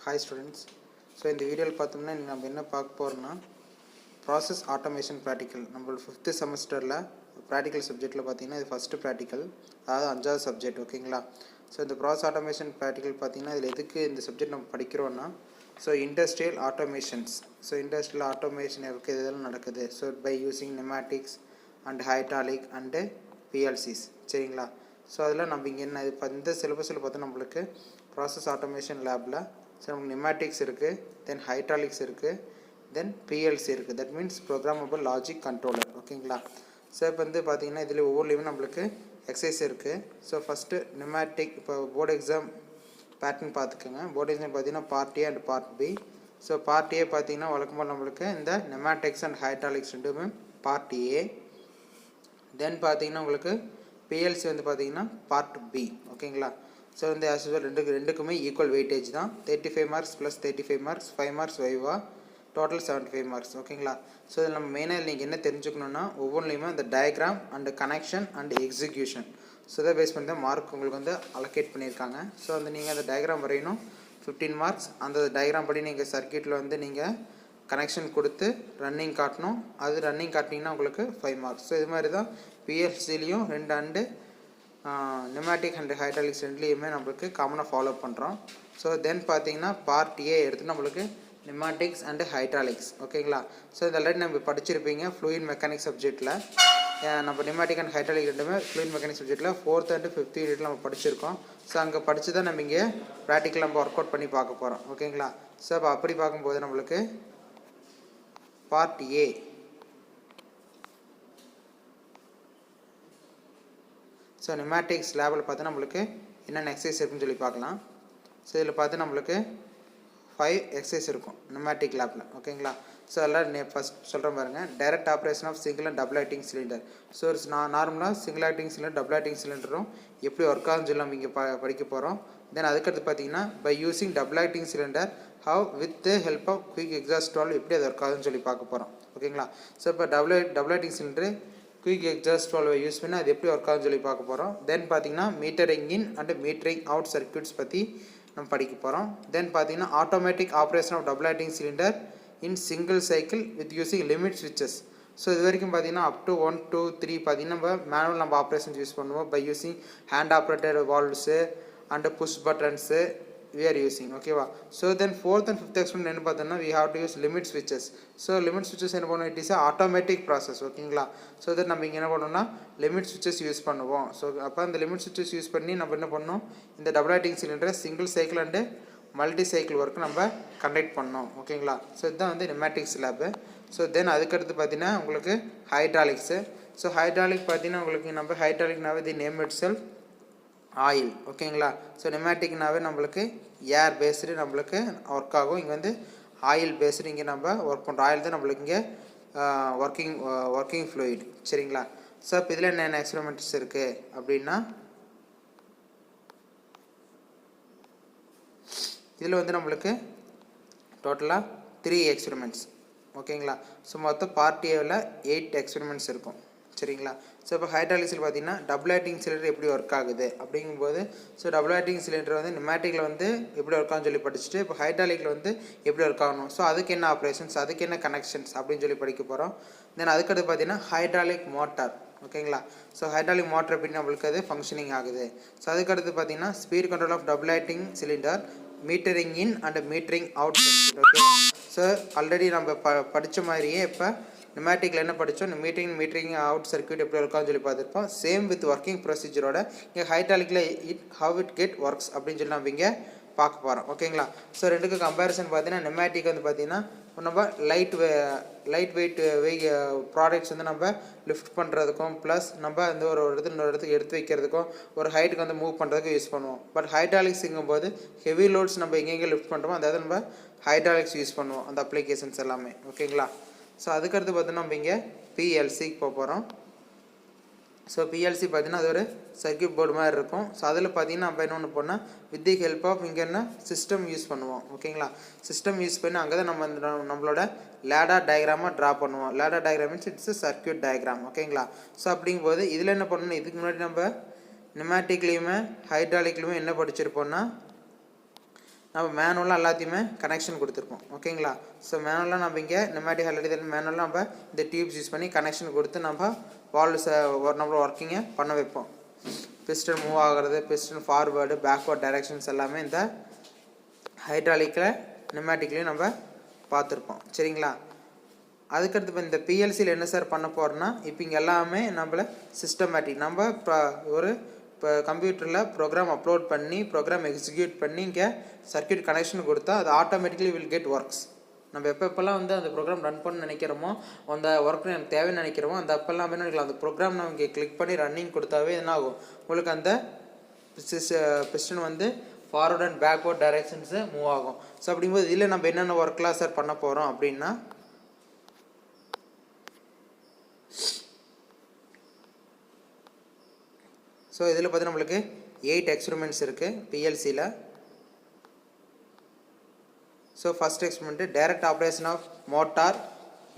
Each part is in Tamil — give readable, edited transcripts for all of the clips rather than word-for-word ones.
Hi students. So இந்த வீடியோவில் பார்த்தோம்னா நம்ம என்ன பார்க்க போகிறோம்னா ப்ராசஸ் ஆட்டோமேஷன் ப்ராக்டிக்கல் நம்மளோட 5th செமஸ்டரில் ப்ராக்டிக்கல் சப்ஜெக்டில் பார்த்தீங்கன்னா இது ஃபஸ்ட்டு ப்ராக்டிக்கல், அதாவது 5வது சப்ஜெக்ட். ஓகேங்களா? ஸோ இந்த ப்ராசஸ் ஆட்டோமேஷன் ப்ராக்டிக்கல் பார்த்தீங்கன்னா இதில் எதுக்கு இந்த சப்ஜெக்ட் நம்ம படிக்கிறோன்னா இண்டஸ்ட்ரியல் ஆட்டோமேஷன்ஸ். இண்டஸ்ட்ரியல் ஆட்டோமேஷன் இதெல்லாம் நடக்குது by using pneumatics and hydraulic and PLCs. சரிங்களா? அதில் நம்ம இங்கே என்ன இப்போ இந்த சிலபஸில் பார்த்தா நம்மளுக்கு ப்ராசஸ் ஆட்டோமேஷன் லேபில் நமக்கு நியூமேட்டிக்ஸ் இருக்குது, தென் ஹைட்ராலிக்ஸ் இருக்குது, தென் பிஎல்சி இருக்குது. That means programmable logic controller. ஓகேங்களா? இப்போ பார்த்தீங்கன்னா இதில் ஒவ்வொருலையுமே நம்மளுக்கு எக்ஸசைஸ் இருக்குது. ஃபஸ்ட்டு நியூமேட்டிக் இப்போ போர்டு எக்ஸாம் பேட்டர்ன் பார்த்துக்கோங்க. போர்டு எக்ஸாம் பார்த்தீங்கன்னா part A and part B. Part A பார்த்தீங்கன்னா வழக்கமாக நம்மளுக்கு இந்த நியூமேட்டிக்ஸ் அண்ட் ஹைட்ராலிக்ஸ் ரெண்டுமே பார்ட் ஏ. தென் பார்த்தீங்கன்னா உங்களுக்கு பிஎல்சி பார்த்தீங்கன்னா பார்ட் பி. ஓகேங்களா? ஆஸ் யூஸ்வல் ரெண்டுக்குமே ஈக்குவல் வெயிட்டேஜ் தான். 35 marks plus 35 marks, 5 marks viva, total 75 marks. ஓகேங்களா? இதில் நம்ம மெயினாக நீங்கள் என்ன தெரிஞ்சுக்கணுன்னா ஒவ்வொன்றிலையுமே அந்த diagram and connection and execution இதை பேஸ் பண்ணி தான் மார்க் உங்களுக்கு அலோகேட் பண்ணியிருக்காங்க. நீங்கள் அந்த டயக்ராம் வரையணும், 15 மார்க்ஸ். அந்த டயக்ராம் படி நீங்கள் சர்க்கியூட்டில் நீங்கள் கனெக்ஷன் கொடுத்து ரன்னிங் காட்டணும். அது ரன்னிங் காட்டினீங்கன்னா உங்களுக்கு 5 மார்க்ஸ். இது மாதிரி தான் பிஎல்சிலையும் 2 அண்டு நியூமேட்டிக் அண்ட் ஹைட்ராலிக்ஸ் ரெண்டுலேயுமே நம்மளுக்கு காமனாக ஃபாலோ பண்ணுறோம். தென் பார்த்தீங்கன்னா பார்ட் ஏ எடுத்து நம்மளுக்கு நியூமேட்டிக்ஸ் அண்டு ஹைட்ராலிக்ஸ். ஓகேங்களா? இது ஆல்ரெடி நம்ம படிச்சிருப்பீங்க ஃப்ளூயிட் மெக்கானிக்ஸ் சப்ஜெக்டில். நம்ம நியூமேட்டிக் அண்ட் ஹைட்ராலிக் ரெண்டுமே ஃப்ளூயிட் மெக்கானிக்ஸ் சப்ஜெக்டில் 4th அண்டு 5th யூனிட்டில் நம்ம படிச்சிருக்கோம். அங்கே படித்து தான் நம்ம இங்கே ப்ராக்டிக்கல் நம்ம ஒர்க் அவுட் பண்ணி பார்க்க போகிறோம். ஓகேங்களா? அப்போ அப்படி பார்க்கும்போது நம்மளுக்கு பார்ட் ஏ நியூமேட்டிக்ஸ் லேபில் பார்த்து நம்மளுக்கு என்னென்ன எக்ஸசைஸ் இருக்குன்னு சொல்லி பார்க்கலாம். இதில் பார்த்து நம்மளுக்கு 5 எக்ஸசைஸ் இருக்கும் நியூமேட்டிக் லேபில். ஓகேங்களா? எல்லாம் ஃபஸ்ட் சொல்கிறேன் பாருங்கள். Direct operation of single and double acting cylinder. நார்மலாக single acting cylinder double acting சிலிண்டரும் எப்படி ஒர்க் ஆகுதுன்னு சொல்லி நம்ம இங்கே படிக்க போகிறோம். தென் அதுக்கடுத்து பார்த்தீங்கன்னா by using double acting cylinder how with the help of quick exhaust valve எப்படி அது ஒர்க் ஆகுதுன்னு சொல்லி பார்க்க போகிறோம். ஓகேங்களா? இப்போ double acting cylinder quick exhaust வால்வை யூஸ் பண்ணி அது எப்படி ஒர்க் ஆகுதுன்னு சொல்லி பார்க்க போகிறோம். தென் பார்த்தீங்கன்னா metering in and metering out circuits பற்றி நம்ம படிக்க போகிறோம். தென் பார்த்தீங்கன்னா automatic operation of double acting cylinder in single cycle with using limit ஸ்விட்சஸ். இது வரைக்கும் பார்த்தீங்கன்னா அப் டு 1, 2, 3 பார்த்தீங்கன்னா நம்ம ஆப்ரேஷன்ஸ் யூஸ் பண்ணுவோம் by using hand operated valves and push buttons we are using. ஓகேவா? தென் 4th and 5th எக்ஸ்பெரிமெண்ட் என்ன பார்த்தோம்னா we have to use limit switches. Limit ஸ்விட்சஸ் என்ன பண்ணுவோம், இட் இஸ் ஆட்டோமேட்டிக் ப்ராசஸ். ஓகேங்களா? தென் நம்ம இங்கே என்ன பண்ணோம்னா லிமிட் ஸ்விட்சஸ் யூஸ் பண்ணுவோம். அப்போ அந்த லிமிட் ஸ்விட்சஸ் யூஸ் பண்ணி நம்ம என்ன பண்ணோம், இந்த டபுள் ஆக்டிங் சிலிண்டரை single cycle and multi cycle work நம்ம கண்டக்ட் பண்ணோம். ஓகேங்களா? இதுதான் நியூமேட்டிக்ஸ் லேபு. தென் அதுக்கடுத்து பார்த்தீங்கன்னா உங்களுக்கு ஹைட்ராலிக்ஸு. ஹைட்ராலிக் பார்த்தீங்கன்னா உங்களுக்கு நம்ம ஹைட்ராலிக்னாவே the name itself oil. ஓகேங்களா? நியூமேட்டிக்னாவே நம்மளுக்கு ஏர் பேஸ்டு நம்மளுக்கு ஒர்க் ஆகும். இங்கே ஆயில் பேஸ்டு இங்கே நம்ம ஒர்க் பண்ணுறோம். ஆயில் தான் நம்மளுக்கு இங்கே ஒர்க்கிங் ஃப்ளூயிட். சரிங்களா? இப்போ இதில் என்னென்ன எக்ஸ்பெரிமெண்ட்ஸ் இருக்குது அப்படின்னா இதில் நம்மளுக்கு டோட்டலாக 3 எக்ஸ்பெரிமெண்ட்ஸ். ஓகேங்களா? மொத்தம் பார்ட் ஏவில் 8 எக்ஸ்பெரிமெண்ட்ஸ் இருக்கும். சரிங்களா? இப்போ ஹைட்ராலிக்ஸில் பார்த்தீங்கன்னா டபுள் ஆக்டிங் சிலிண்டர் எப்படி ஒர்க் ஆகுது அப்படிங்கும்போது டபுள் ஆக்டிங் சிலிண்டர் நியூமேட்டிக்கில் எப்படி ஒர்க் ஆகுன்னு சொல்லி படிச்சுட்டு இப்போ ஹைட்ராலிக்கில் எப்படி ஒர்க் ஆகணும், அதுக்கு என்ன ஆப்ரேஷன்ஸ், அதுக்கு என்ன கனெக்ஷன்ஸ் அப்படின்னு சொல்லி படிக்க போகிறோம். தென் அதுக்கடுத்து பார்த்தீங்கன்னா ஹைட்ராலிக் மோட்டார். ஓகேங்களா? ஹைட்ராலிக் மோட்டர் எப்படி நம்மளுக்கு அது ஃபங்க்ஷனிங் ஆகுது. அதுக்கடுத்து பார்த்தீங்கன்னா speed control of double acting cylinder, metering in and metering out. Okay, already நம்ம படித்த மாதிரியே இப்போ நியூமேட்டிக்கில் என்ன படித்தோம், மீட்டரிங் அவுட் சர்க்யூட் எப்படி இருக்கான்னு சொல்லி பார்த்துருப்போம். சேம் வித் ஒர்க்கிங் ப்ரொசீஜரோட இங்கே ஹைட்ராலிக்கில் ஹவ் இட் கெட் ஒர்க்ஸ் அப்படின்னு சொல்லி நம்ம இங்கே பார்க்க போகிறோம். ஓகேங்களா? ரெண்டுக்கு கம்பேரிசன் பார்த்தீங்கன்னா நியூமேட்டிக் பார்த்தீங்கன்னா நம்ம லைட் வெயிட் ப்ராடக்ட்ஸ் நம்ம லிஃப்ட் பண்ணுறதுக்கும் ப்ளஸ் நம்ம ஒரு இடத்துக்கு எடுத்து வைக்கிறதுக்கும் ஒரு ஹைட்டுக்கு மூவ் பண்ணுறதுக்கு யூஸ் பண்ணுவோம். பட் ஹைட்ராலிக்ஸுங்கும்போது ஹெவி லோட்ஸ் நம்ம எங்கெங்கே லிஃப்ட் பண்ணுறோமோ அதாவது நம்ம ஹைட்ராலிக்ஸ் யூஸ் பண்ணுவோம் அந்த அப்ளிகேஷன்ஸ் எல்லாமே. ஓகேங்களா? அதுக்கடுத்து பார்த்தீங்கன்னா நம்ம இங்கே பிஎல்சிக்கு போக போகிறோம். பிஎல்சி பார்த்தீங்கன்னா அது ஒரு சர்க்யூட் போர்டு மாதிரி இருக்கும். அதில் பார்த்தீங்கன்னா நம்ம என்ன பண்ணால் வித் தி ஹெல்ப் ஆஃப் இங்கே என்ன சிஸ்டம் யூஸ் பண்ணுவோம். ஓகேங்களா? சிஸ்டம் யூஸ் பண்ணி அங்கே தான் நம்மளோட லேடர் டயக்ராமாக ட்ரா பண்ணுவோம். Ladder diagram means it's circuit diagram. ஓகேங்களா? அப்படிங்கும்போது இதில் என்ன பண்ணணும், இதுக்கு முன்னாடி நம்ம நியூமேட்டிக்லேயுமே ஹைட்ராலிக்லேயுமே என்ன படிச்சிருப்போம்னா நம்ம மேனுவலாக எல்லாத்தையுமே கனெக்ஷன் கொடுத்துருப்போம். ஓகேங்களா? ஸோ மேனுவலாக நம்ம இங்கே நியூமேட்டிக் ஆல்ரெடி தெரியும், மேனுவலாக நம்ம இந்த டியூப்ஸ் யூஸ் பண்ணி கனெக்ஷன் கொடுத்து நம்ம வால்வ்ஸ் நம்மளோட ஒர்க்கிங்கை பண்ண வைப்போம். பிஸ்டன் மூவ் ஆகிறது, பிஸ்டன் ஃபார்வேர்டு பேக்வேர்ட் டைரெக்ஷன்ஸ் எல்லாமே இந்த ஹைட்ராலிக்கில் நியூமேட்டிக்லேயும் நம்ம பார்த்துருப்போம். சரிங்களா? அதுக்கடுத்து இப்போ இந்த பிஎல்சியில் என்ன சார் பண்ண போகிறோன்னா, இப்போ இங்கே எல்லாமே நம்மள சிஸ்டமேட்டிக் நம்ம ஒரு இப்போ கம்ப்யூட்டரில் ப்ரோக்ராம் அப்லோட் பண்ணி ப்ரோக்ராம் எக்ஸிக்யூட் பண்ணி இங்கே சர்க்யூட் கனெக்ஷன் கொடுத்தா அது ஆட்டோமேட்டிக்கலி வில் கெட் ஒர்க்ஸ். நம்ம எப்போல்லாம் வந்து அந்த ப்ரோக்ராம் ரன் பண்ண நினைக்கிறோமோ, அந்த ஒர்க் எனக்கு தேவைன்னு நினைக்கிறோமோ, அந்த அப்போல்லாம் என்ன நினைக்கலாம், அந்த ப்ரோக்ராம் நம்ம இங்கே கிளிக் பண்ணி ரன்னிங் கொடுத்தாவே என்ன ஆகும், உங்களுக்கு அந்த பிஸ்டன் வந்து ஃபார்வர்ட் அண்ட் பேக்வர்ட் டைரெக்ஷன்ஸு மூவ் ஆகும். ஸோ அப்படிங்கும்போது இதில் நம்ம என்னென்ன ஒர்க்லாம் சார் பண்ண போகிறோம் அப்படின்னா, ஸோ இதில் பார்த்தீங்கன்னா நம்மளுக்கு 8 எக்ஸ்பெரிமெண்ட்ஸ் இருக்குது பிஎல்சியில். So first experiment direct operation of motor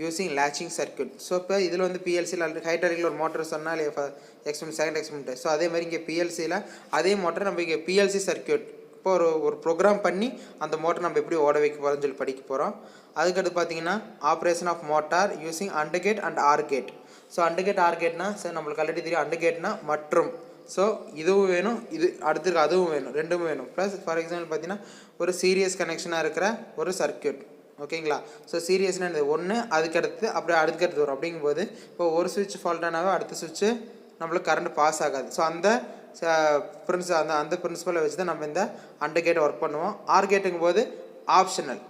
using latching circuit. So இப்போ இதில் வந்து பிஎல்சியில் ஆல்ரெடி ஹைட்ராலிக்கில் ஒரு மோட்டர் சொன்னால் எக்ஸ்பெரிமெண்ட் செகண்ட் எக்ஸ்பெரிமெண்ட்டு. ஸோ அதே மாதிரி இங்கே பிஎல்சியில் அதே மோட்டர் நம்ம இங்கே பிஎல்சி சர்க்யூட் இப்போ ஒரு ப்ரோக்ராம் பண்ணி அந்த மோட்டர் நம்ம எப்படி ஓட வைக்க போகிறோம்னு சொல்லி படிக்க போகிறோம். அதுக்கடுத்து பார்த்தீங்கன்னா operation of motor using and gate and or gate. So and gate or கேட்னா சார் நம்மளுக்கு ஆல்ரெடி தெரியும், அண்டர் கேட்னா மற்றும். ஸோ இதுவும் வேணும், இது அடுத்துருக்கு அதுவும் வேணும், ரெண்டுமே வேணும். ப்ளஸ் ஃபார் எக்ஸாம்பிள் பார்த்தீங்கன்னா ஒரு சீரியஸ் கனெக்ஷனாக இருக்கிற ஒரு சர்க்யூட். ஓகேங்களா? ஸோ சீரியஸ்னால் இந்த ஒன்று அதுக்கடுத்து அப்படியே அடுத்தடுத்து வரும். அப்படிங்கும்போது இப்போ ஒரு சுவிட்ச் ஃபால்ட் ஆனாவே அடுத்த சுவிட்சு நம்மளுக்கு கரண்ட் பாஸ் ஆகாது. ஸோ அந்த அந்த பிரின்சிபலை வச்சு தான் நம்ம இந்த அண்டர் கேட் ஒர்க் பண்ணுவோம். ஆர் கேட்டுங்கும் போது ஆப்ஷனல்,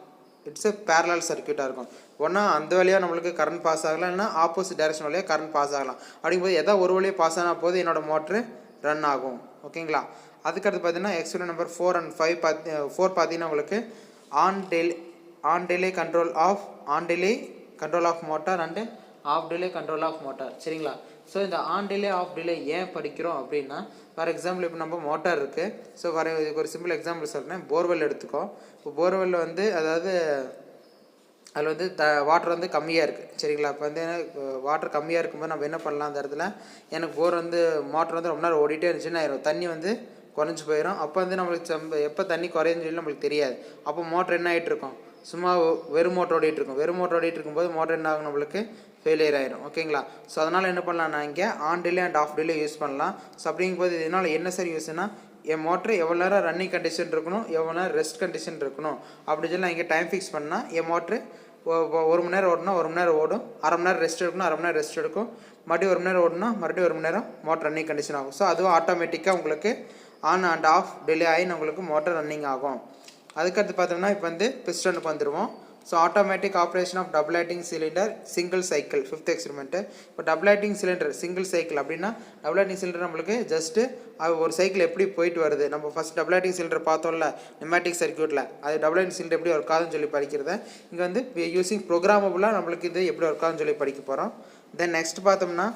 இட்ஸ் எ பேரலல் சர்க்யூட்டாக இருக்கும். ஒன்றா அந்த வழியாக நம்மளுக்கு கரண்ட் பாஸ் ஆகலாம், இல்லைனா ஆப்போசிட் டைரக்ஷன் வழியாக கரண்ட் பாஸ் ஆகலாம். அப்படிங்கும்போது எதாவது ஒரு வழியாக பாஸ் ஆனால் போது என்னோட மோட்ரு ரன் ஆகும். ஓகேங்களா? அதுக்கடுத்து பார்த்தீங்கன்னா எக்ஸ்பெரிமெண்ட் நம்பர் 4 and 5 பார்த்தீங்கன்னா உங்களுக்கு on delay control of motor and off delay control of motor. சரிங்களா? ஸோ இந்த ஆன் டிலே ஆஃப் டிலே ஏன் படிக்கிறோம் அப்படின்னா, ஃபார் எக்ஸாம்பிள் இப்போ நம்ம மோட்டார் இருக்குது. ஸோ ஒரு சிம்பிள் எக்ஸாம்பிள் சொல்கிறேன். போர்வெல் எடுத்துக்கோ. இப்போ போர்வெல்லில் வந்து அதாவது அதில் வந்து வாட்டர் வந்து கம்மியாக இருக்குது. சரிங்களா? இப்போ வந்து வாட்டர் கம்மியாக இருக்கும்போது நம்ம என்ன பண்ணலாம், அந்த இடத்துல எனக்கு மோட்டர் வந்து ரொம்ப நேரம் ஓடிட்டே இருந்துச்சுன்னா ஆயிரும், தண்ணி வந்து குறைஞ்சி போயிடும். அப்போ வந்து நம்மளுக்கு எப்போ தண்ணி குறையுன்னு சொல்லி நம்மளுக்கு தெரியாது. அப்போ மோட்டர் என்ன ஆகிட்டு இருக்கும், சும்மா வெறும் மோட்டர் ஓடிட்டு இருக்கும். வெறும் மோட்டர் ஓடிட்டு இருக்கும்போது மோட்டர் என்ன ஆகும், நம்மளுக்கு ஃபெயிலியர் ஆயிரும். ஓகேங்களா? ஸோ அதனால் என்ன பண்ணலாம், நான் இங்கே on delay and half delay use பண்ணலாம். ஸோ அப்படிங்கும்போது இதனால் என்ன சார் யூஸ்னா, என் மோட்ரு எவ்வளோ நேரம் ரன்னிங் கண்டிஷன் இருக்கணும், எவ்வளோ நேரம் ரெஸ்ட் கண்டிஷன் இருக்கணும் அப்படின்னு சொல்லி நான் இங்கே டைம் ஃபிக்ஸ் பண்ணால் என் மோட்ரு 1 மணி நேரம் ஓடணும் 1 மணி நேரம் ஓடும், அரை மணி நேரம் ரெஸ்ட் எடுக்கணும் 1/2 மணி நேரம் ரெஸ்ட் எடுக்கும், மறுபடியும் 1 மணி நேரம் ஓடணும் மறுபடியும் 1 மணி நேரம் மோட்டர் ரன்னிங் கண்டிஷன் ஆகும். ஸோ அதுவும் ஆட்டோமேட்டிக்காக உங்களுக்கு ஆன் அண்ட் ஆஃப் டிலே ஆகி உங்களுக்கு மோட்டர் ரன்னிங் ஆகும். அதுக்கடுத்து பார்த்தோம்னா இப்போ வந்து பிஸ்டனுக்கு வந்துடுவோம். So automatic operation of double lighting cylinder single cycle 5th experiment. இப்போ double lighting cylinder single cycle அப்படின்னா, டபுள் லைட்டிங் சிலிண்டர் நம்மளுக்கு ஜஸ்ட்டு ஒரு சைக்கிள் எப்படி போயிட்டு வருது, நம்ம ஃபஸ்ட் டபுள் லைட்டிங் சிலிண்டர் பார்த்தோம்ல நியூமேட்டிக் சர்க்யூட்டில், அது டபுள் லைட்டிங் சிலிண்டர் எப்படி ஒர்க் ஆகுதுன்னு சொல்லி படிக்கிறத இங்கே வந்து யூஸிங் ப்ரோக்ராமபுளாக நம்மளுக்கு இது எப்படி ஒர்க் ஆகுதுன்னு சொல்லி படிக்க போகிறோம். தென் நெக்ஸ்ட் பார்த்தோம்னா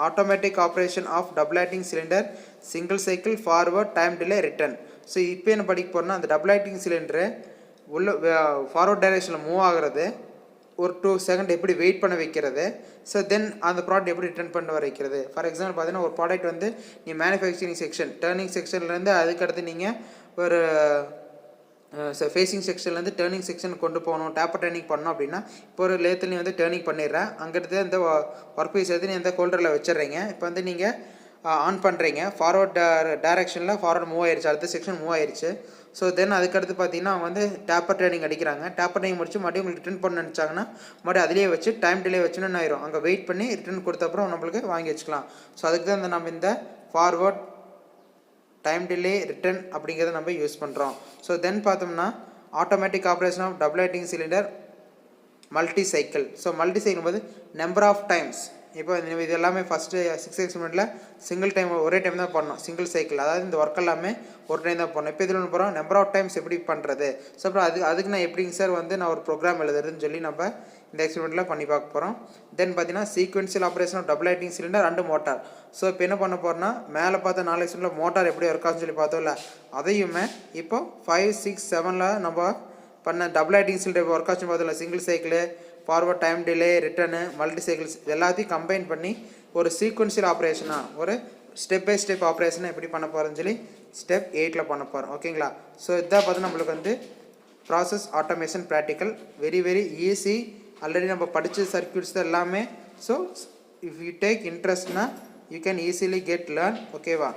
automatic operation of double lighting cylinder single cycle forward time delay return. So இப்போ என்ன படிக்க போகிறோம்னா, அந்த டபுள் லைட்டிங் சிலிண்டரு உள்ள ஃபார்வர்ட் டைரெக்ஷனில் மூவ் ஆகிறது, ஒரு 2 செகண்ட் எப்படி வெயிட் பண்ண வைக்கிறது, ஸோ தென் அந்த ப்ராடக்ட் எப்படி ரிட்டர்ன் பண்ண வர வைக்கிறது. ஃபார் எக்ஸாம்பிள் பார்த்தீங்கன்னா ஒரு ப்ராடக்ட் வந்து நீ மேனுஃபேக்சரிங் செக்ஷன் டேர்னிங் செக்ஷன்லேருந்து அதுக்கடுத்து நீங்கள் ஒரு ஃபேஸிங் செக்ஷன்லேருந்து டேர்னிங் செக்ஷன் கொண்டு போகணும், டேப்பர் டேர்னிங் பண்ணோம் அப்படின்னா, இப்போ ஒரு லேத்தில் நீ வந்து டேர்னிங் பண்ணிடுறேன், அங்கேருந்து அந்த ஒர்க் பீஸ் எடுத்து நீ அந்த ஹோல்டரில் வச்சிடுறீங்க. இப்போ வந்து நீங்கள் ஆன் பண்ணுறீங்க, ஃபார்வர்ட் டைரெக்ஷனில் ஃபார்வர்ட் மூவ் ஆயிடுச்சு, அடுத்த செக்ஷன் மூவ் ஆயிடுச்சு. ஸோ தென் அதுக்கடுத்து பார்த்தீங்கன்னா அவங்க வந்து டேப்பர் ட்ரைனிங் அடிக்கிறாங்க. டேப்பர் ட்ரைனிங் முடிச்சு மறுபடியும் உங்களுக்கு ரிட்டர்ன் பண்ண நினச்சாங்கன்னா மறுபடியும் அதிலே வச்சு டைம் டிலே வச்சுன்னு ஆயிரும். அங்கே வெயிட் பண்ணி ரிட்டர்ன் கொடுத்தப்பறம் நம்மளுக்கு வாங்கி வச்சுக்கலாம். ஸோ அதுக்கு தான் நம்ம இந்த ஃபார்வர்ட் டைம் டிலே ரிட்டர்ன் அப்படிங்கிறத நம்ம யூஸ் பண்ணுறோம். ஸோ தென் பார்த்தோம்னா automatic operation of double lighting cylinder multi cycle. So multi cycle போது நம்பர் ஆஃப் டைம்ஸ், இப்போ இது எல்லாமே ஃபஸ்ட்டு 6th எக்ஸ்பெரிமெண்ட்டில் சிங்கிள் டைம் ஒரே டைம் தான் பண்ணோம், சிங்கிள் சைக்கிள், அதாவது இந்த ஒர்க் எல்லாமே ஒரு டைம் தான் பண்ணோம். இப்போ இதில் ஒன்று போகிறோம் நம்பர் ஆஃப் டைம்ஸ் எப்படி பண்ணுறது. ஸோ அப்புறம் அதுக்கு நான் எப்படிங்க சார் வந்து நான் ஒரு ப்ரோக்ராம் எழுதுறதுன்னு சொல்லி நம்ம இந்த எக்ஸ்பெரிமெண்ட்டில் பண்ணி பார்க்க போகிறோம். தென் பார்த்தீங்கன்னா sequential operation of double lighting cylinder and motor. So இப்போ என்ன பண்ண போகிறோன்னா, மேலே பார்த்த 4 எக்ஸ்பெரிமெண்ட்டில் மோட்டார் எப்படி ஒர்க் ஆகுன்னு சொல்லி பார்த்தோம்ல, அதையுமே இப்போ 5, 6, 7 நம்ம பண்ண டபுள் லைட்டிங் சிலிண்டர் ஒர்க் ஆச்சுன்னு பார்த்தோம்ல, single cycle, forward time delay, return, multi cycles எல்லாத்தையும் கம்பைன் பண்ணி ஒரு சீக்வென்ஷியல் ஆப்ரேஷனாக ஒரு ஸ்டெப் பை ஸ்டெப் ஆப்ரேஷனை எப்படி பண்ண போகிறோம்னு சொல்லி ஸ்டெப் 8ல் பண்ண போகிறோம். ஓகேங்களா? ஸோ இதான் பார்த்து நம்மளுக்கு வந்து process automation practical. Very very easy. Already நம்ம படித்த சர்க்யூட்ஸ் தான் எல்லாமே. ஸோ இஃப் யூ டேக் இன்ட்ரெஸ்ட்னா you can easily get learn. ஓகேவா?